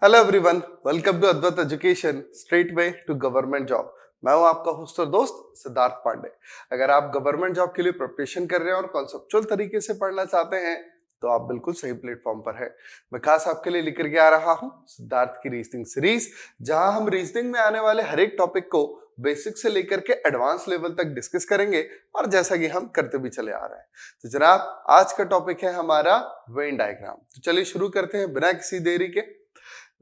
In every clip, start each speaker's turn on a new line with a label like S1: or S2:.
S1: Hello everyone, welcome to Advait education straight way to government job. मैं हूं आपका host और दोस्त सिद्धार्थ पांडे। अगर आप गवर्नमेंट जॉब के लिए प्रिपरेशन कर रहे हैं और कॉन्सेप्चुअल तरीके से पढ़ना चाहते हैं तो आप बिल्कुल सही प्लेटफॉर्म पर है। मैं खास आपके लिए लेकर के आ रहा हूं सिद्धार्थ की रीजनिंग सीरीज, जहां हम रीजनिंग में आने वाले हर एक टॉपिक को बेसिक से लेकर के एडवांस लेवल तक डिस्कस करेंगे, और जैसा कि हम करते भी चले आ रहे हैं। तो जनाब, आज का टॉपिक है हमारा वेन डायग्राम। तो चलिए शुरू करते हैं बिना किसी देरी के।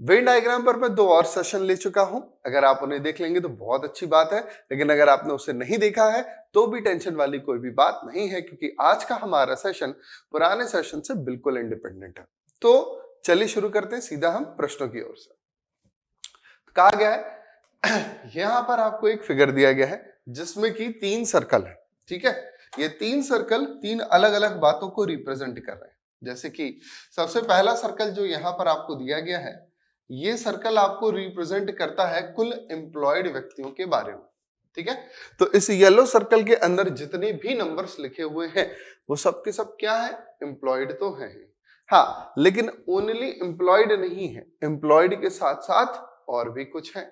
S1: वेन डायग्राम पर मैं 2 और सेशन ले चुका हूं। अगर आप उन्हें देख लेंगे तो बहुत अच्छी बात है, लेकिन अगर आपने उसे नहीं देखा है तो भी टेंशन वाली कोई भी बात नहीं है, क्योंकि आज का हमारा सेशन पुराने सेशन से बिल्कुल इंडिपेंडेंट है। तो चलिए शुरू करते हैं सीधा हम प्रश्नों की ओर से। कहा गया है यहां पर आपको एक फिगर दिया गया है जिसमें कि 3 सर्कल है। ठीक है, ये 3 सर्कल 3 अलग अलग बातों को रिप्रेजेंट कर रहे हैं। जैसे कि सबसे पहला सर्कल जो यहां पर आपको दिया गया है, ये सर्कल आपको रिप्रेजेंट करता है कुल एम्प्लॉयड व्यक्तियों के बारे में। ठीक है, तो इस येलो सर्कल के अंदर जितने भी नंबर्स लिखे हुए हैं वो सब के सब क्या है, एम्प्लॉयड तो है। हाँ, लेकिन ओनली एम्प्लॉयड नहीं है, एम्प्लॉयड के साथ साथ और भी कुछ है।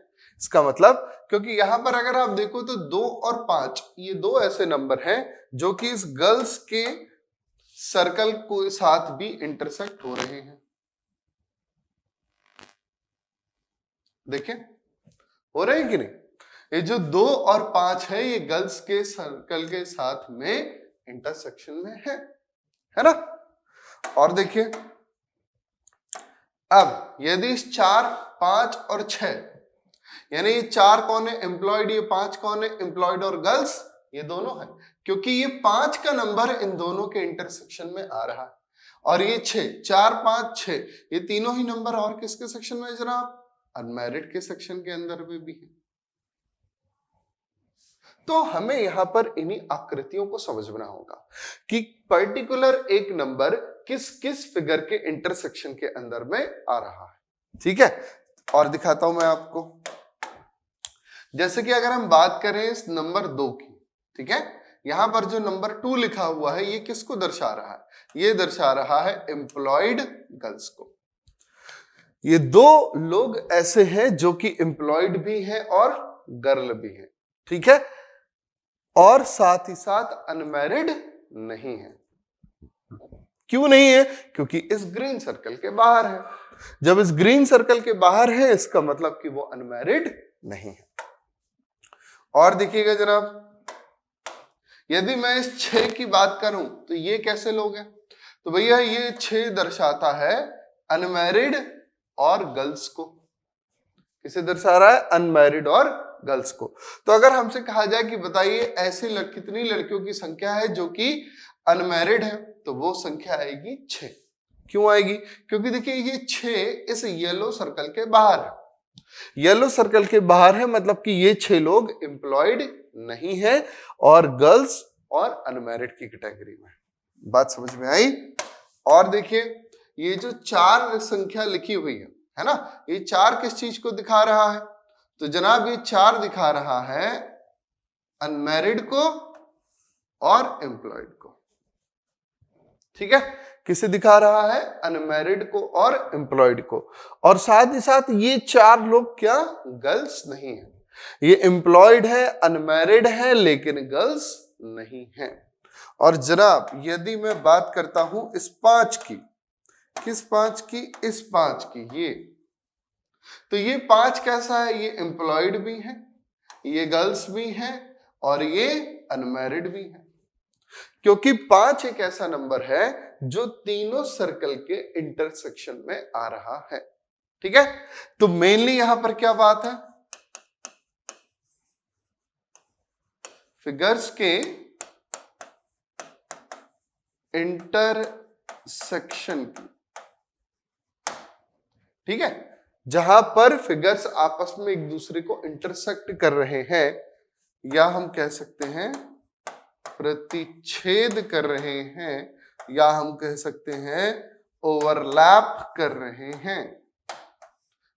S1: इसका मतलब, क्योंकि यहां पर अगर आप देखो तो 2 और 5 ये 2 ऐसे नंबर हैं जो कि इस गर्ल्स के सर्कल के साथ भी इंटरसेक्ट हो रहे हैं। देखें, हो रहे हैं कि नहीं? ये जो 2 और 5 है ये गर्ल्स के सर्कल के साथ में इंटरसेक्शन में है ना? और देखिए, अब यदि इस 4, 5 और 6, यानी ये 4 कौन है, एम्प्लॉयड, ये 5 कौन है, एम्प्लॉयड और गर्ल्स, ये दोनों है, क्योंकि ये 5 का नंबर इन दोनों के इंटरसेक्शन में आ रहा है। और ये 6, 4, 5, 6 ये तीनों ही नंबर और किसके सेक्शन में है जनाब? अनमैरिड के सेक्शन के अंदर में भी है। तो हमें यहां पर इन्हीं आकृतियों को समझना होगा कि पर्टिकुलर एक नंबर किस किस फिगर के इंटरसेक्शन के अंदर में आ रहा है। ठीक है, और दिखाता हूं मैं आपको। जैसे कि अगर हम बात करें इस नंबर 2 की, ठीक है, यहां पर जो नंबर 2 लिखा हुआ है ये किसको दर्शा रहा है? ये दर्शा रहा है एम्प्लॉयड गर्ल्स को। ये 2 लोग ऐसे हैं जो कि एम्प्लॉयड भी हैं और गर्ल भी हैं। ठीक है, और साथ ही साथ अनमैरिड नहीं है। क्यों नहीं है? क्योंकि इस ग्रीन सर्कल के बाहर है। जब इस ग्रीन सर्कल के बाहर है इसका मतलब कि वो अनमैरिड नहीं है। और देखिएगा जनाब, यदि मैं इस 6 की बात करूं तो ये कैसे लोग हैं? तो भैया ये 6 दर्शाता है अनमैरिड और गर्ल्स को। किसे दर्शा रहा है? अनमैरिड और गर्ल्स को। तो अगर हमसे कहा जाए कि बताइए ऐसी कितनी लड़कियों की संख्या है जो कि अनमैरिड है, तो वो संख्या आएगी 6। क्यों आएगी? क्योंकि देखिए ये 6 इस येलो सर्कल के बाहर है। येलो सर्कल के बाहर है मतलब कि ये 6 लोग एम्प्लॉयड नहीं है और गर्ल्स और अनमैरिड की कैटेगरी में। बात समझ में आई? और देखिए, ये जो 4 संख्या लिखी हुई है ना, ये 4 किस चीज को दिखा रहा है? तो जनाब ये 4 दिखा रहा है अनमैरिड को और एम्प्लॉयड को। ठीक है, किसे दिखा रहा है? अनमैरिड को और एम्प्लॉयड को। और साथ ही साथ ये 4 लोग क्या गर्ल्स नहीं है, ये एम्प्लॉयड है, अनमैरिड है, लेकिन गर्ल्स नहीं है। और जनाब यदि मैं बात करता हूं इस 5 की, किस 5 की? इस 5 की, ये तो ये 5 कैसा है? ये एम्प्लॉयड भी है, ये गर्ल्स भी है और ये अनमैरिड भी है, क्योंकि 5 एक ऐसा नंबर है जो तीनों सर्कल के इंटरसेक्शन में आ रहा है। ठीक है, तो मेनली यहां पर क्या बात है? फिगर्स के इंटरसेक्शन की। ठीक है, जहां पर फिगर्स आपस में एक दूसरे को इंटरसेक्ट कर रहे हैं, या हम कह सकते हैं प्रतिच्छेद कर रहे हैं, या हम कह सकते हैं ओवरलैप कर रहे हैं,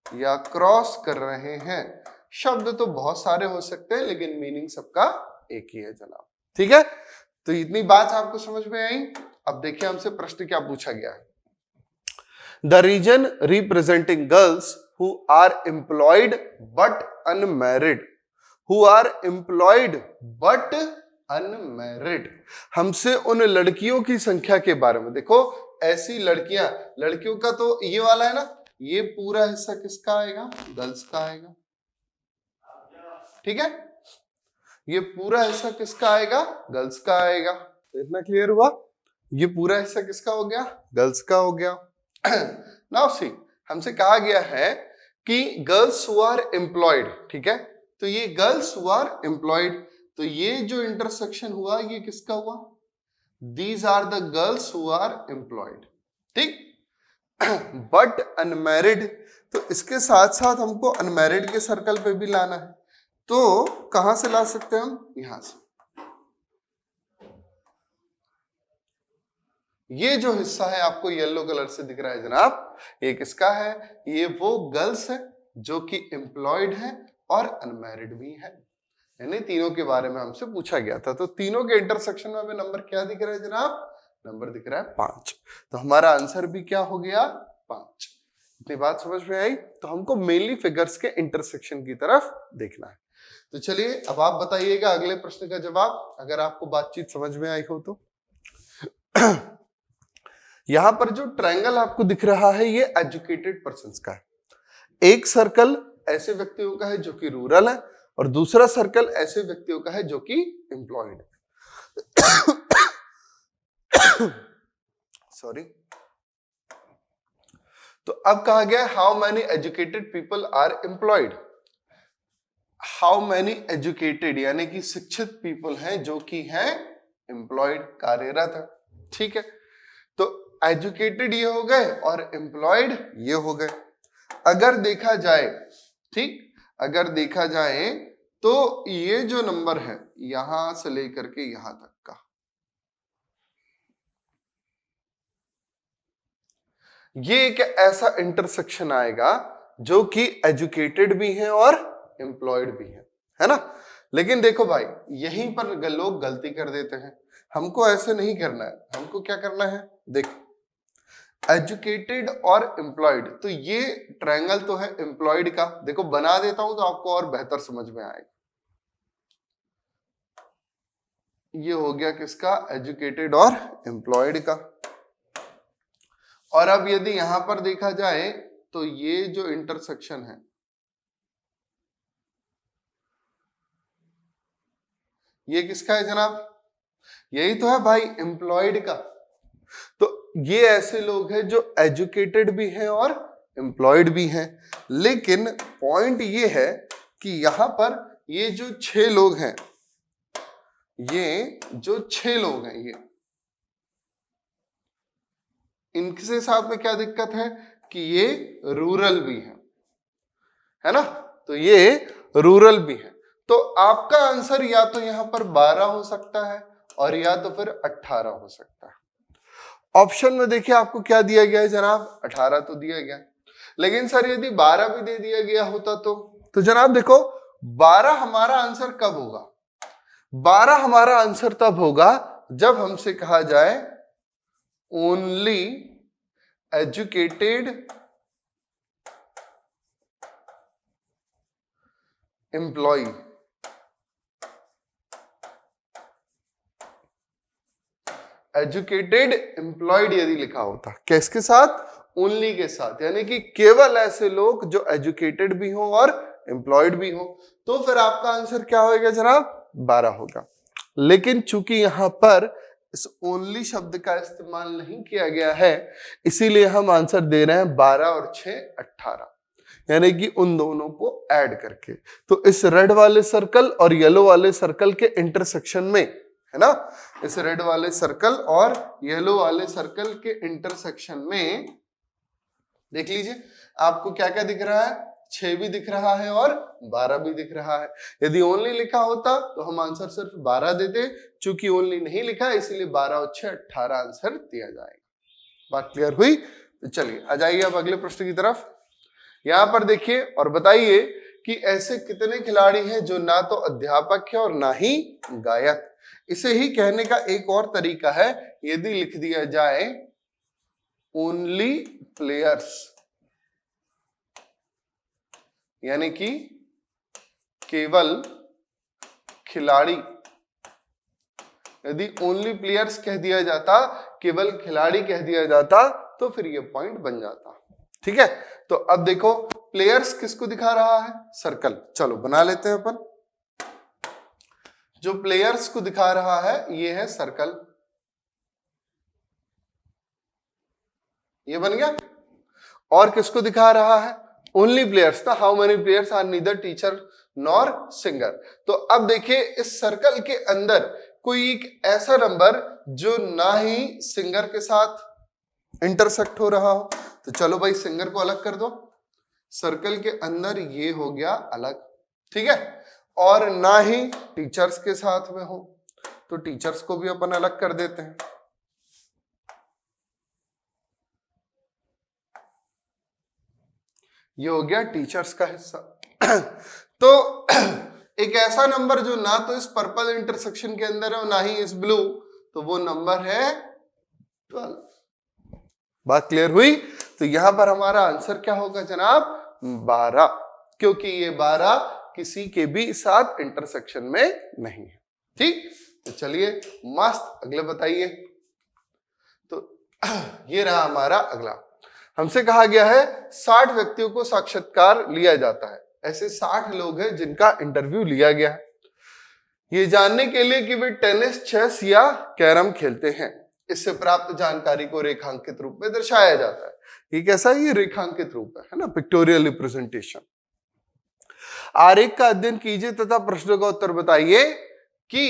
S1: या क्रॉस कर रहे हैं। शब्द तो बहुत सारे हो सकते हैं लेकिन मीनिंग सबका एक ही है जनाब। ठीक है, तो इतनी बात आपको समझ में आई। अब देखिए हमसे प्रश्न क्या पूछा गया है। The region representing girls who are employed but unmarried, who are employed but unmarried. हमसे उन लड़कियों की संख्या के बारे में, देखो ऐसी लड़कियां, लड़कियों का तो ये वाला है ना, ये पूरा हिस्सा किसका आएगा, गर्ल्स का आएगा, ठीक है, ये पूरा हिस्सा किसका आएगा, गर्ल्स का आएगा। तो इतना क्लियर हुआ, ये पूरा हिस्सा किसका हो गया, गर्ल्स का हो गया। नाउ सी, हमसे कहा गया है कि गर्ल्स हु आर एम्प्लॉयड, ठीक है, तो ये गर्ल्स हु आर एम्प्लॉयड, तो ये जो इंटरसेक्शन हुआ ये किसका हुआ, these are the girls who are employed, ठीक। बट अनमैरिड, तो इसके साथ साथ हमको अनमैरिड के सर्कल पे भी लाना है, तो कहां से ला सकते हैं हम, यहां से। ये जो हिस्सा है आपको येलो कलर से दिख रहा है जनाब, ये किसका है, ये वो गर्ल्स है जो कि एम्प्लॉयड है और अनमैरिड भी है, यानी तीनों के बारे में हमसे पूछा गया था। तो तीनों के इंटरसेक्शन में हमें नंबर क्या दिख रहा है जनाब, नंबर दिख रहा है 5। तो हमारा आंसर भी क्या हो गया, 5। इतनी बात समझ में आई। तो हमको मेनली फिगर्स के इंटरसेक्शन की तरफ देखना है। तो चलिए अब आप बताइएगा अगले प्रश्न का जवाब, अगर आपको बातचीत समझ में आई हो तो। यहां पर जो ट्रायंगल आपको दिख रहा है ये एजुकेटेड पर्संस का है। एक सर्कल ऐसे व्यक्तियों का है जो कि रूरल है और दूसरा सर्कल ऐसे व्यक्तियों का है जो कि एम्प्लॉयड है। सॉरी। तो अब कहा गया how many educated people are employed, how many educated यानी कि शिक्षित पीपल हैं जो कि हैं एम्प्लॉयड, कार्यरत है, ठीक है। तो एजुकेटेड ये हो गए और एम्प्लॉयड ये हो गए। अगर देखा जाए, ठीक, अगर देखा जाए तो ये जो नंबर है यहां से लेकर के यहां तक का, ये एक ऐसा इंटरसेक्शन आएगा जो कि एजुकेटेड भी है और एम्प्लॉयड भी है ना। लेकिन देखो भाई यहीं पर लोग गलती कर देते हैं, हमको ऐसे नहीं करना है, हमको क्या करना है, देखो एजुकेटेड और एम्प्लॉयड, तो ये ट्रायंगल तो है एम्प्लॉयड का, देखो बना देता हूं तो आपको और बेहतर समझ में आएगा। ये हो गया किसका, एजुकेटेड और एम्प्लॉयड का। और अब यदि यहां पर देखा जाए तो ये जो इंटरसेक्शन है ये किसका है जनाब, यही तो है भाई एम्प्लॉयड का। तो ये ऐसे लोग हैं जो एजुकेटेड भी हैं और एम्प्लॉयड भी हैं। लेकिन पॉइंट ये है कि यहां पर ये जो 6 लोग हैं, ये जो 6 लोग हैं, ये इनके साथ में क्या दिक्कत है कि ये रूरल भी है ना, तो ये रूरल भी है। तो आपका आंसर या तो यहां पर 12 हो सकता है और या तो फिर 18 हो सकता है। ऑप्शन में देखिए आपको क्या दिया गया है जनाब, 18 तो दिया गया, लेकिन सर यदि 12 भी दे दिया गया होता तो जनाब देखो 12 हमारा आंसर कब होगा, 12 हमारा आंसर तब होगा जब हमसे कहा जाए only educated employ, educated employed यदि लिखा होता, किसके साथ, ओनली के साथ, यानी कि केवल ऐसे लोग जो एजुकेटेड भी हो और एम्प्लॉयड भी हो, तो फिर आपका आंसर क्या होगा जनाब, 12 होगा। लेकिन चूंकि यहां पर इस ओनली शब्द का इस्तेमाल नहीं किया गया है, इसीलिए हम आंसर दे रहे हैं 12 और 6 18, यानी कि उन दोनों को ऐड करके। तो इस रेड वाले सर्कल और येलो वाले सर्कल के इंटरसेक्शन में, है ना, इस रेड वाले सर्कल और येलो वाले सर्कल के इंटरसेक्शन में देख लीजिए आपको क्या क्या दिख रहा है, 6 भी दिख रहा है और 12 भी दिख रहा है। यदि ओनली लिखा होता तो हम आंसर सिर्फ 12 देते, चूंकि ओनली नहीं लिखा है इसलिए 12 और 6 18 आंसर दिया जाएगा। बात क्लियर हुई। तो चलिए आ जाइए अब अगले प्रश्न की तरफ। यहां पर देखिए और बताइए कि ऐसे कितने खिलाड़ी हैं जो ना तो अध्यापक है और ना ही गायक। इसे ही कहने का एक और तरीका है, यदि लिख दिया जाए ओनली प्लेयर्स, यानी कि केवल खिलाड़ी। यदि ओनली प्लेयर्स कह दिया जाता, केवल खिलाड़ी कह दिया जाता, तो फिर ये पॉइंट बन जाता। ठीक है, तो अब देखो प्लेयर्स किसको दिखा रहा है, सर्कल। चलो बना लेते हैं अपन। जो प्लेयर्स को दिखा रहा है ये है सर्कल, ये बन गया। और किसको दिखा रहा है, ओनली प्लेयर्स था, how many players are neither teacher nor singer. तो अब देखिए इस सर्कल के अंदर कोई एक ऐसा नंबर जो ना ही सिंगर के साथ इंटरसेक्ट हो रहा हो, तो चलो भाई सिंगर को अलग कर दो, सर्कल के अंदर ये हो गया अलग। ठीक है, और ना ही टीचर्स के साथ में हो, तो टीचर्स को भी अपन अलग कर देते हैं। ये हो गया टीचर्स का हिस्सा। तो एक ऐसा नंबर जो ना तो इस पर्पल इंटरसेक्शन के अंदर है और ना ही इस ब्लू, तो वो नंबर है 12। बात क्लियर हुई? तो यहां पर हमारा आंसर क्या होगा जनाब, 12, क्योंकि ये 12 किसी के भी साथ इंटरसेक्शन में नहीं है। ठीक, तो चलिए मस्त अगले बताइए। तो ये रहा हमारा अगला। हमसे कहा गया है 60 व्यक्तियों को साक्षात्कार लिया जाता है। ऐसे 60 लोग हैं जिनका इंटरव्यू लिया गया है, ये जानने के लिए कि वे टेनिस, चेस या कैरम खेलते हैं। इससे प्राप्त जानकारी को रेखांकित रूप में दर्शाया जाता है। ये कैसा है, ये रेखांकित रूप है ना, पिक्टोरियल रिप्रेजेंटेशन। आरेख का अध्ययन कीजिए तथा प्रश्नों का उत्तर बताइए कि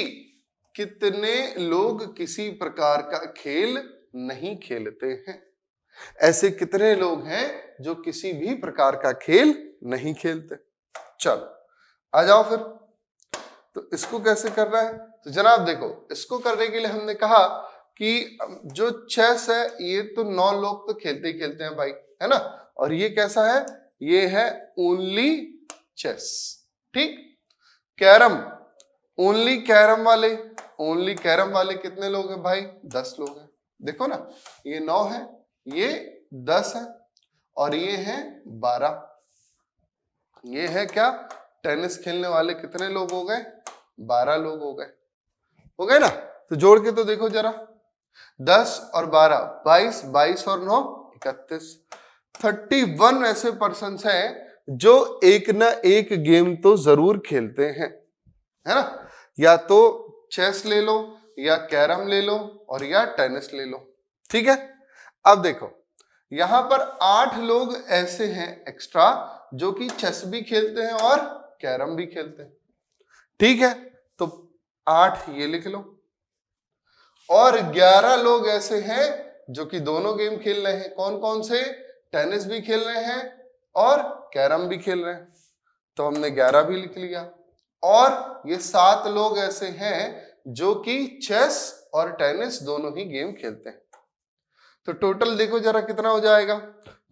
S1: कितने लोग किसी प्रकार का खेल नहीं खेलते हैं। ऐसे कितने लोग हैं जो किसी भी प्रकार का खेल नहीं खेलते। चलो आ जाओ फिर। तो इसको कैसे करना है, तो जनाब देखो इसको करने के लिए हमने कहा कि जो चेस है ये तो 9 लोग तो खेलते ही खेलते हैं भाई, है ना। और ये कैसा है, ये है ओनली चेस। ठीक, कैरम, ओनली कैरम वाले, ओनली कैरम वाले कितने लोग हैं भाई, 10 लोग हैं। देखो ना, ये 9 है, ये 10 है, और ये है 12। ये है क्या, टेनिस खेलने वाले कितने लोग हो गए, 12 लोग हो गए, हो गए ना। तो जोड़ के तो देखो जरा, 10 और 12 22, 22 और 9 31, 31 ऐसे पर्सन्स हैं जो एक ना एक गेम तो जरूर खेलते हैं, है ना। या तो चेस ले लो, या कैरम ले लो, और या टेनिस ले लो। ठीक है, अब देखो यहां पर 8 लोग ऐसे हैं एक्स्ट्रा जो कि चेस भी खेलते हैं और कैरम भी खेलते हैं। ठीक है, तो 8 ये लिख लो, और 11 लोग ऐसे हैं जो कि दोनों गेम खेल रहे हैं। कौन कौन से, टेनिस भी खेल रहे हैं और कैरम भी खेल रहे हैं, तो हमने 11 भी लिख लिया। और ये 7 लोग ऐसे हैं जो कि चेस और टेनिस दोनों ही गेम खेलते हैं। तो टोटल देखो जरा कितना हो जाएगा,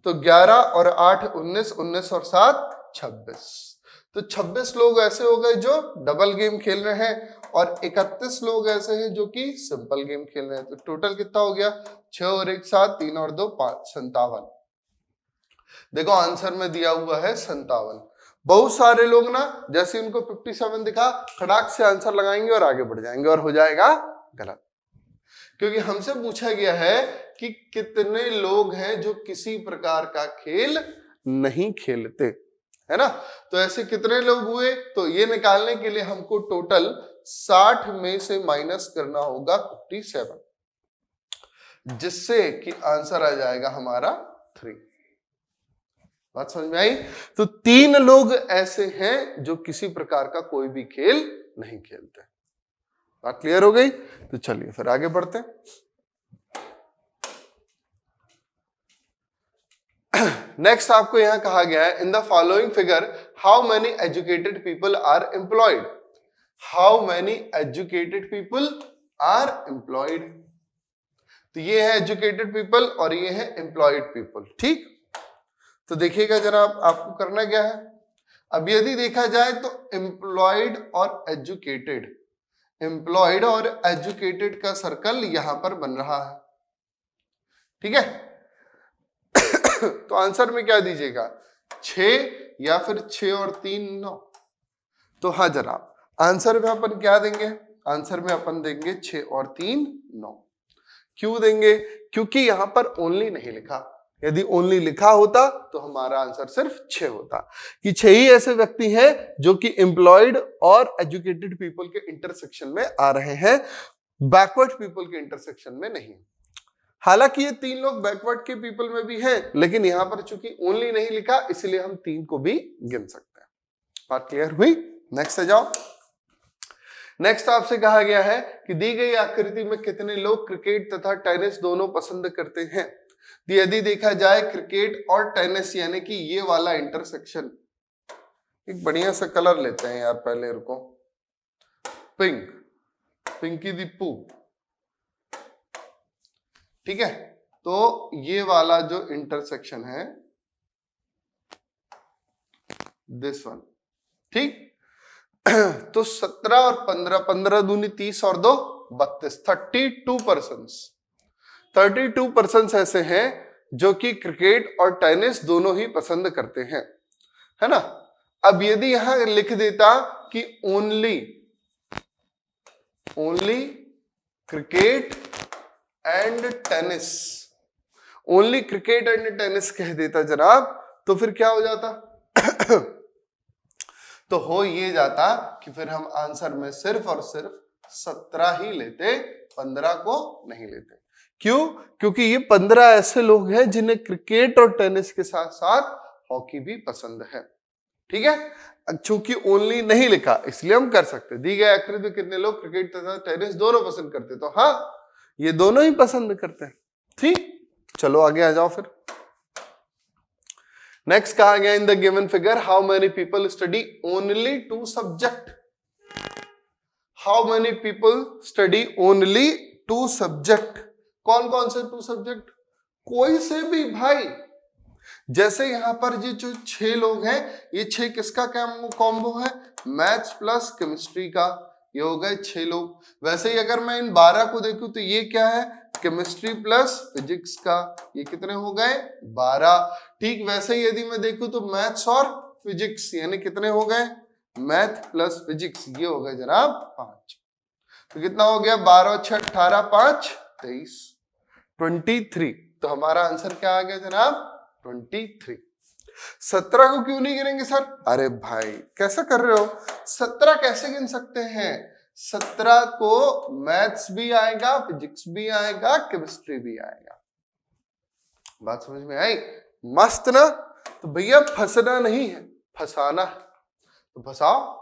S1: तो 11 और 8 19, 19 और 7 26। तो 26 लोग ऐसे हो गए जो डबल गेम खेल रहे हैं, और 31 लोग ऐसे हैं जो कि सिंपल गेम खेल रहे हैं। तो टोटल कितना हो गया, 6 और 1 7, 3 और 2 5, 57। देखो आंसर में दिया हुआ है 57। बहुत सारे लोग ना जैसे उनको 57 दिखा, खड़ाक से आंसर लगाएंगे और आगे बढ़ जाएंगे, और हो जाएगा गलत, क्योंकि हमसे पूछा गया है कि कितने लोग हैं जो किसी प्रकार का खेल नहीं खेलते, है ना। तो ऐसे कितने लोग हुए, तो ये निकालने के लिए हमको टोटल 60 में से माइनस करना होगा 57, जिससे कि आंसर आ जाएगा हमारा 3। बात समझ में आई? तो 3 लोग ऐसे हैं जो किसी प्रकार का कोई भी खेल नहीं खेलते। बात क्लियर हो गई? तो चलिए फिर आगे बढ़ते हैं। नेक्स्ट आपको यहां कहा गया है, in the following figure how many educated people are employed. How many educated people are employed. तो ये है एजुकेटेड पीपल और ये है एम्प्लॉयड पीपल। ठीक, तो देखिएगा जनाब आपको करना क्या है। अब यदि देखा जाए तो एम्प्लॉयड और एजुकेटेड, एम्प्लॉयड और एजुकेटेड का सर्कल यहां पर बन रहा है। ठीक है, तो आंसर में क्या दीजिएगा, 6 या फिर 6 और 3 9। तो हाँ जनाब, आंसर में अपन क्या देंगे, आंसर में अपन देंगे 6 और 3 9। क्यों देंगे, क्योंकि यहां पर ओनली नहीं लिखा। यदि ओनली लिखा होता तो हमारा आंसर सिर्फ 6 होता, कि 6 ही ऐसे व्यक्ति हैं जो कि एम्प्लॉयड और एजुकेटेड पीपल के इंटरसेक्शन में आ रहे हैं, बैकवर्ड पीपल के इंटरसेक्शन में नहीं। हालांकि ये 3 लोग बैकवर्ड के पीपल में भी हैं, लेकिन यहां पर चूंकि ओनली नहीं लिखा इसलिए हम 3 को भी गिन सकते हैं। बात क्लियर हुई? नेक्स्ट आ जाओ। नेक्स्ट आपसे कहा गया है कि दी गई आकृति में कितने लोग क्रिकेट तथा टेनिस दोनों पसंद करते हैं। यदि देखा जाए क्रिकेट और टेनिस यानी कि ये वाला इंटरसेक्शन, एक बढ़िया सा कलर लेते हैं यार, पहले रुको, पिंक, पिंकी दीपू, ठीक है। तो ये वाला जो इंटरसेक्शन है, दिस वन, ठीक। तो 17 और 15, 15 दूनी 30 और 2 32, 32% ऐसे हैं जो कि क्रिकेट और टेनिस दोनों ही पसंद करते हैं, है ना। अब यदि यहां लिख देता कि only cricket and tennis, only cricket and tennis कह देता जनाब, तो फिर क्या हो जाता? तो हो ये जाता कि फिर हम आंसर में सिर्फ और सिर्फ 17 ही लेते, 15 को नहीं लेते। क्यों? क्योंकि ये 15 ऐसे लोग हैं जिन्हें क्रिकेट और टेनिस के साथ साथ हॉकी भी पसंद है, ठीक है। चूंकि ओनली नहीं लिखा इसलिए हम कर सकते। दी गई आकृति में कितने लोग क्रिकेट तथा टेनिस दोनों पसंद करते, तो हाँ ये दोनों ही पसंद करते हैं, ठीक। चलो आगे आ जाओ फिर। नेक्स्ट कहा गया, इन the given figure how many people study only 2 subject. How many people study only 2 subject. कौन कौन से 2 सब्जेक्ट? कोई से भी भाई। जैसे यहां पर ये जो 6 लोग हैं, ये 6 किसका कॉम्बो है? मैथ्स प्लस केमिस्ट्री का, ये हो गए 6 लोग। वैसे ही अगर मैं इन 12 को देखूं तो ये क्या है? केमिस्ट्री प्लस फिजिक्स का, ये कितने हो गए? 12। ठीक वैसे ही यदि मैं देखूं तो मैथ्स और फिजिक्स यानी कितने हो गए? मैथ प्लस फिजिक्स, ये हो गए जनाब 5। तो कितना हो गया? 12 6 18 5 23, 23। तो हमारा आंसर क्या आ गया जनाब? 23। 17 को क्यों नहीं गिनेंगे सर? अरे भाई कैसा कर रहे हो, 17 कैसे गिन सकते हैं? 17 को मैथ्स भी आएगा, फिजिक्स भी आएगा, केमिस्ट्री भी आएगा। बात समझ में आई? मस्त ना। तो भैया फंसना नहीं है, फंसाना है, तो फंसाओ।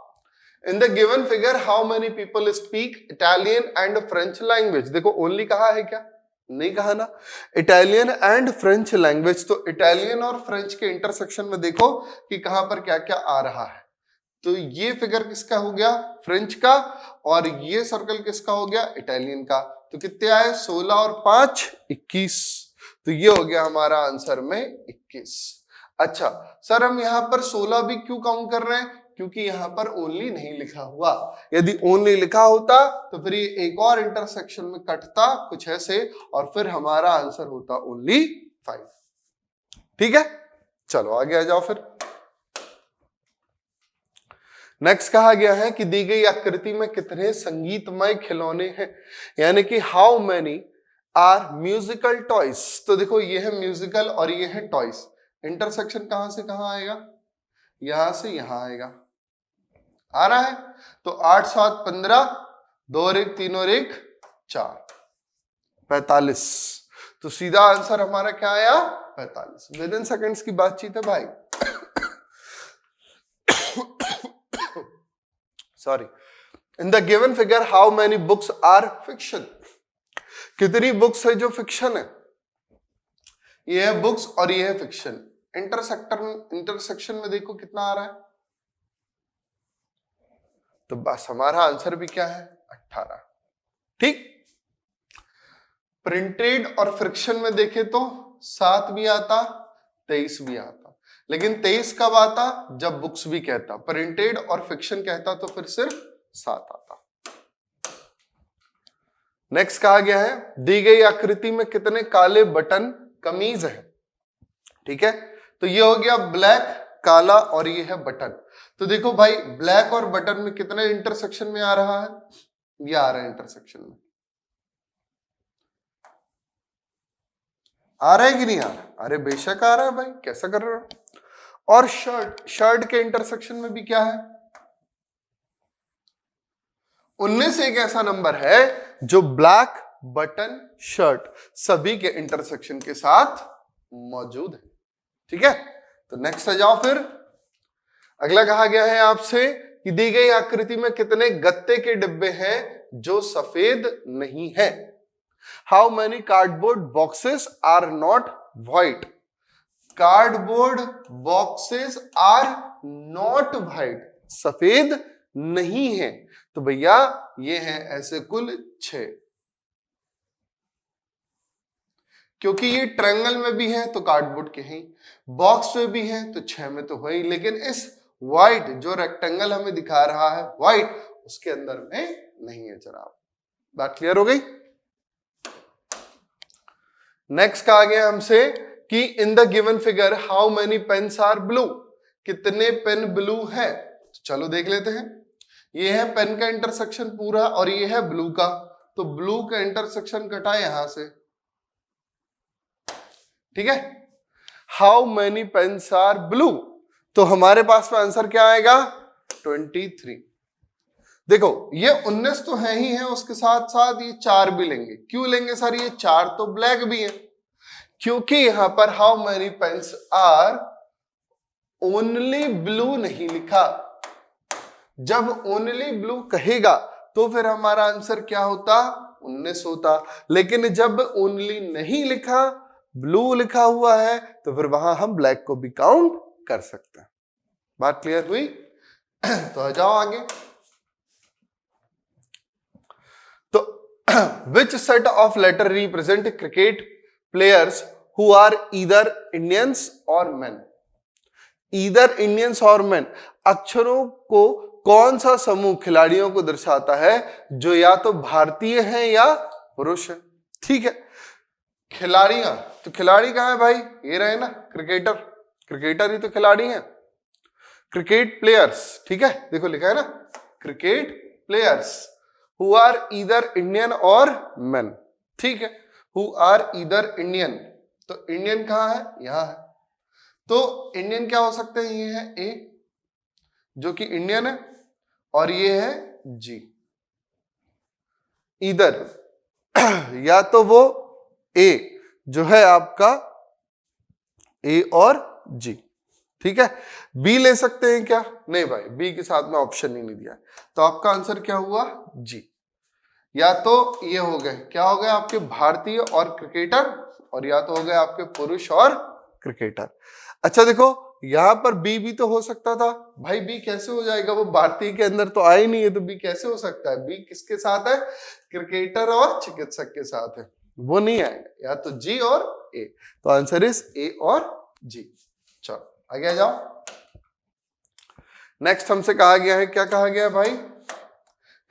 S1: In the given figure how many people speak Italian and French language. देखो ओनली कहा है क्या? नहीं कहा ना। इटालियन एंड फ्रेंच लैंग्वेज, तो इटालियन और फ्रेंच के इंटरसेक्शन में देखो कि कहां पर क्या क्या आ रहा है। तो ये फिगर किसका हो गया? फ्रेंच का। और ये सर्कल किसका हो गया? इटालियन का। तो कितने आए? 16 और 5 21। तो ये हो गया हमारा आंसर में 21। अच्छा सर, हम यहां पर 16 भी क्यों काउंट कर रहे हैं? क्योंकि यहां पर ओनली नहीं लिखा हुआ। यदि ओनली लिखा होता तो फिर ये एक और इंटरसेक्शन में कटता कुछ ऐसे, और फिर हमारा आंसर होता ओनली 5। ठीक है, चलो आगे आ जाओ फिर। नेक्स्ट कहा गया है कि दी गई आकृति में कितने संगीतमय खिलौने हैं, यानी कि how many are musical toys. तो देखो ये है म्यूजिकल और ये है टॉयज। इंटरसेक्शन कहां से कहां आएगा? यहां से यहां आएगा, आ रहा है। तो 8 7 15, 2 और 1 3 और 1 4, 45। तो सीधा आंसर हमारा क्या आया? 45। विद इन सेकेंड्स की बातचीत है भाई। Sorry. In the given figure how many books are fiction. कितनी बुक्स है जो फिक्शन है? ये है बुक्स और ये है फिक्शन। इंटरसेक्शन में देखो कितना आ रहा है, तो बस हमारा आंसर भी क्या है? 18। ठीक। प्रिंटेड और फ्रिक्शन में देखे तो 7 भी आता, 23 भी आता, लेकिन 23 कब आता? जब बुक्स भी कहता। प्रिंटेड और फिक्शन कहता तो फिर सिर्फ 7 आता। नेक्स्ट कहा गया है दी गई आकृति में कितने काले बटन कमीज है। ठीक है, तो ये हो गया ब्लैक, काला, और ये है बटन। तो देखो भाई ब्लैक और बटन में कितने इंटरसेक्शन में आ रहा है, ये आ रहा है इंटरसेक्शन में, आ रहा है कि नहीं आ रहा? अरे बेशक आ रहा है भाई, कैसा कर रहे हो। और शर्ट के इंटरसेक्शन में भी क्या है, 19 एक ऐसा नंबर है जो ब्लैक, बटन, शर्ट सभी के इंटरसेक्शन के साथ मौजूद है। ठीक है, तो नेक्स्ट आ जाओ फिर। अगला कहा गया है आपसे कि दी गई आकृति में कितने गत्ते के डिब्बे हैं जो सफेद नहीं है। How many cardboard boxes are not white. Cardboard boxes are not white, सफेद नहीं है। तो भैया ये है ऐसे कुल 6, क्योंकि ये ट्रायंगल में भी है तो कार्डबोर्ड के हैं, बॉक्स में भी है तो 6 में तो वही, लेकिन इस व्हाइट जो रेक्टेंगल हमें दिखा रहा है व्हाइट, उसके अंदर में नहीं है जनाब। बात क्लियर हो गई। नेक्स्ट कहा गया हमसे कि in the given figure how many pens are blue, कितने पेन ब्लू है। तो चलो देख लेते हैं। ये है पेन का इंटरसेक्शन पूरा और ये है ब्लू का, तो ब्लू का इंटरसेक्शन कटा यहां से, ठीक है। How many pens are blue, तो हमारे पास में आंसर क्या आएगा 23। देखो ये 19 तो है ही है, उसके साथ साथ ये 4 भी लेंगे। क्यों लेंगे सर, ये 4 तो ब्लैक भी है, क्योंकि यहां पर how many pens are only blue नहीं लिखा। जब ओनली ब्लू कहेगा तो फिर हमारा आंसर क्या होता 19 होता, लेकिन जब ओनली नहीं लिखा, ब्लू लिखा हुआ है, तो फिर वहां हम ब्लैक को भी काउंट कर सकते हैं। बात क्लियर हुई। तो आ जाओ आगे। तो which set of letter represent cricket players who are either Indians or men. Either Indians or men, अक्षरों को कौन सा समूह खिलाड़ियों को दर्शाता है जो या तो भारतीय हैं या पुरुष है। ठीक है, खिलाड़ियां, तो खिलाड़ी कहां है भाई, ये रहे ना क्रिकेटर, क्रिकेटर ही तो खिलाड़ी हैं। क्रिकेट प्लेयर्स, ठीक है, देखो लिखा है ना cricket players who are either Indian और मेन, ठीक है, हु आर ईदर इंडियन, तो इंडियन कहां है, यहां है, तो इंडियन क्या हो सकते हैं, ये है ए जो कि इंडियन है, और ये है जी। ईदर या तो वो ए जो है आपका ए और जी, ठीक है। बी ले सकते हैं क्या, नहीं भाई बी के साथ में ऑप्शन ही नहीं दिया, तो आपका आंसर क्या हुआ जी। या तो ये हो गए, क्या हो गए आपके भारतीय और क्रिकेटर, और या तो हो गए आपके पुरुष और क्रिकेटर। अच्छा देखो यहां पर बी भी तो हो सकता था भाई, बी कैसे हो जाएगा, वो भारतीय के अंदर तो आए नहीं है, तो बी कैसे हो सकता है, बी किसके साथ है, क्रिकेटर और चिकित्सक के साथ है, वो नहीं आएगा, या तो जी और ए, तो आंसर इज ए और जी। चलो आगे आ जाओ। नेक्स्ट हमसे कहा गया है, क्या कहा गया है भाई,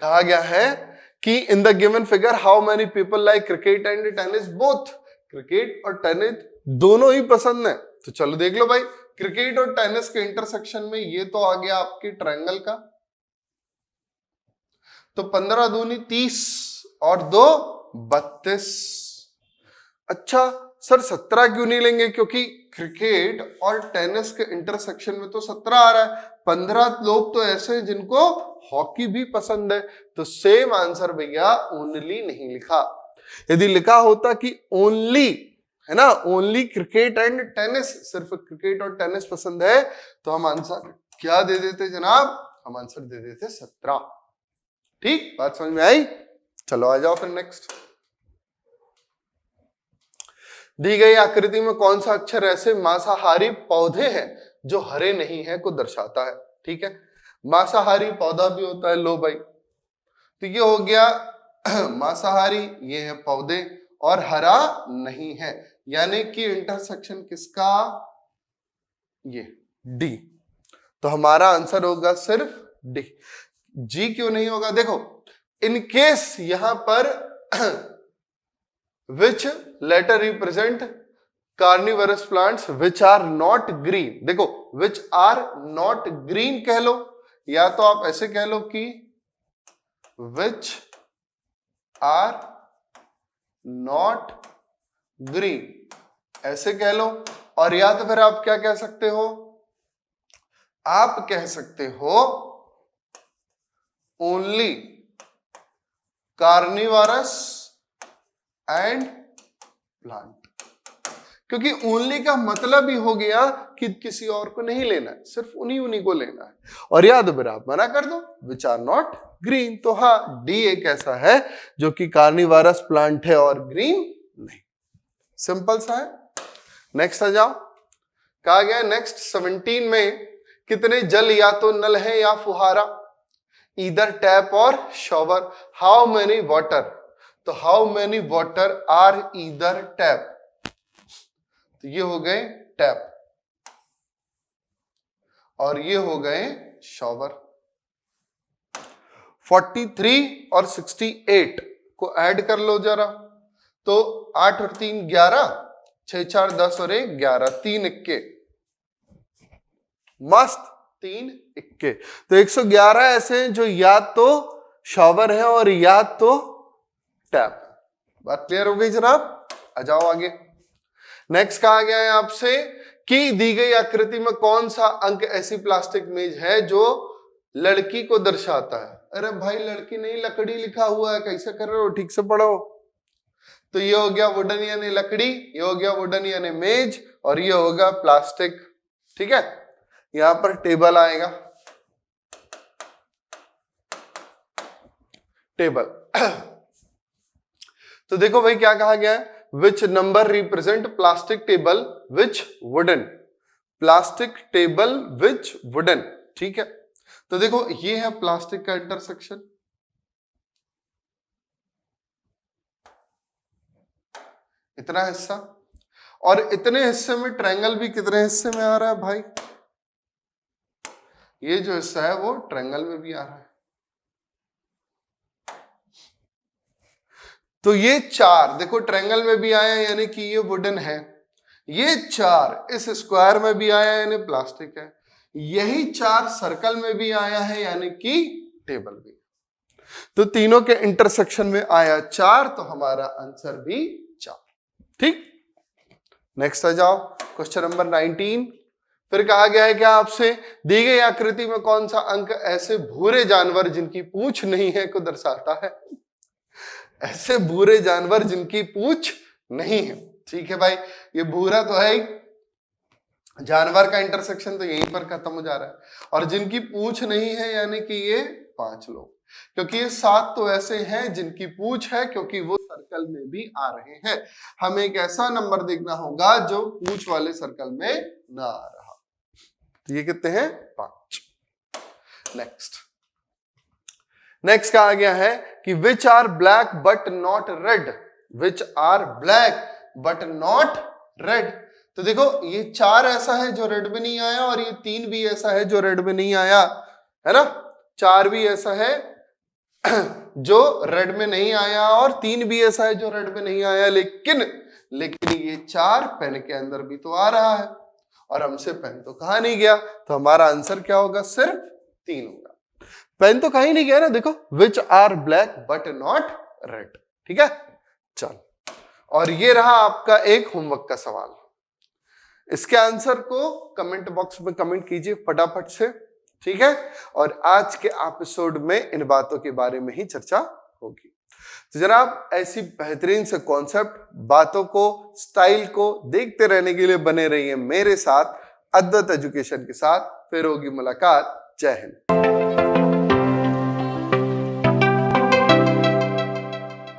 S1: कहा गया है कि in the given figure how many people like cricket and tennis both, cricket और टेनिस दोनों ही पसंद है। तो चलो देख लो भाई, क्रिकेट और टेनिस के इंटरसेक्शन में ये तो आ गया आपके ट्रायंगल का, तो 15 दूनी 30 और 2 32। अच्छा सर 17 क्यों नहीं लेंगे, क्योंकि क्रिकेट और टेनिस के इंटरसेक्शन में तो 17 आ रहा है, 15 लोग तो ऐसे हैं जिनको हॉकी भी पसंद है, तो सेम आंसर भैया ओनली नहीं लिखा। यदि लिखा होता कि ओनली, है ना, ओनली क्रिकेट एंड टेनिस, सिर्फ क्रिकेट और टेनिस पसंद है, तो हम आंसर क्या दे देते जनाब, हम आंसर दे देते 17। ठीक, बात समझ में आई। चलो आ जाओ फिर नेक्स्ट। दी गई आकृति में कौन सा अक्षर ऐसे मांसाहारी पौधे हैं जो हरे नहीं है को दर्शाता है। ठीक है, मांसाहारी पौधा भी होता है, लो भाई, तो ये हो गया मांसाहारी, ये है पौधे, और हरा नहीं है, यानी कि इंटरसेक्शन किसका, ये डी, तो हमारा आंसर होगा सिर्फ डी। जी क्यों नहीं होगा, देखो इन केस यहां पर which letter represent carnivorous plants which are not green, देखो विच आर नॉट ग्रीन कह लो, या तो आप ऐसे कह लो कि विच आर नॉट ग्रीन, ऐसे कह लो। और या तो फिर आप क्या कह सकते हो, आप कह सकते हो ओनली कार्निवरस एंड प्लांट, क्योंकि ओनली का मतलब ही हो गया कि किसी और को नहीं लेना है, सिर्फ उन्हीं को लेना है। और याद फिर आप मना कर दो विच आर नॉट ग्रीन, तो हाँ डी एक ऐसा है जो कि कार्निवरस प्लांट है और ग्रीन नहीं। सिंपल सा है। नेक्स्ट आ जाओ, कहा गया नेक्स्ट 17 में कितने जल या तो नल है या फुहारा, ईदर टैप और शॉवर, हाउ मेनी वाटर, तो how many water are either tap, तो ये हो गए टैप और ये हो गए शॉवर। 43 और 68 को ऐड कर लो जरा, तो 8 और 3 11, 6 4 10 और 1 11, 3 इक्के, मस्त 3 इक्के। तो 111 ऐसे हैं जो या तो शॉवर है और या तो टैप। बात क्लियर हो गई जनाब? आ जाओ आगे। नेक्स्ट कहा गया है आपसे कि दी गई आकृति में कौन सा अंक ऐसी प्लास्टिक मेज है जो लड़की को दर्शाता है। अरे भाई लड़की नहीं, लकड़ी लिखा हुआ है, कैसे कर रहे हो, ठीक से पढ़ो। तो ये हो गया वुडन यानी लकड़ी, ये हो गया वुडन यानी मेज, और ये होगा प्लास्टिक। ठीक है, यहां पर टेबल आएगा, टेबल। तो देखो भाई क्या कहा गया है, which number represent plastic table which wooden, plastic table which wooden. ठीक है, तो देखो ये है प्लास्टिक का इंटरसेक्शन, इतना हिस्सा, और इतने हिस्से में ट्रायंगल भी कितने हिस्से में आ रहा है भाई, ये जो हिस्सा है वो ट्रायंगल में भी आ रहा है। तो ये 4 देखो ट्रायंगल में भी आया यानी कि ये वुडन है, ये 4 इस स्क्वायर में भी आया यानी प्लास्टिक है, यही 4 सर्कल में भी आया है यानी कि टेबल भी। तो तीनों के इंटरसेक्शन में आया 4, तो हमारा आंसर भी 4। ठीक, नेक्स्ट आ जाओ क्वेश्चन नंबर 19। फिर कहा गया है क्या आपसे, दी गई आकृति में कौन सा अंक ऐसे भूरे जानवर जिनकी पूंछ नहीं है को दर्शाता है। ऐसे भूरे जानवर जिनकी पूंछ नहीं है। ठीक है भाई, ये भूरा तो है ही, जानवर का इंटरसेक्शन तो यहीं पर खत्म हो जा रहा है, और जिनकी पूंछ नहीं है यानी कि ये 5 लोग, क्योंकि ये 7 तो ऐसे हैं जिनकी पूंछ है, क्योंकि वो सर्कल में भी आ रहे हैं। हमें एक ऐसा नंबर देखना होगा जो पूंछ वाले सर्कल में ना आ रहा। तो ये कितने हैं, 5। नेक्स्ट कहा गया है कि which are black but not red, which are black but not red. तो देखो ये 4 ऐसा है जो रेड में नहीं आया, और ये 3 भी ऐसा है जो रेड में नहीं आया, है ना। 4 भी ऐसा है जो रेड में नहीं आया, और 3 भी ऐसा है जो रेड में नहीं आया, लेकिन ये 4 पेन के अंदर भी तो आ रहा है, और हमसे पेन तो कहा नहीं गया, तो हमारा आंसर क्या होगा, सिर्फ 3 होगा। पेन तो कहीं नहीं गया ना, देखो which are black but not red. ठीक है, चल, और ये रहा आपका एक होमवर्क का सवाल। इसके आंसर को कमेंट बॉक्स में कमेंट कीजिए फटाफट से। ठीक है, और आज के एपिसोड में इन बातों के बारे में ही चर्चा होगी। तो जनाब ऐसी बेहतरीन से कॉन्सेप्ट, बातों को, स्टाइल को देखते रहने के लिए बने रहिए मेरे साथ, अद्वैत एजुकेशन के साथ। फिर होगी मुलाकात। जय हिंद।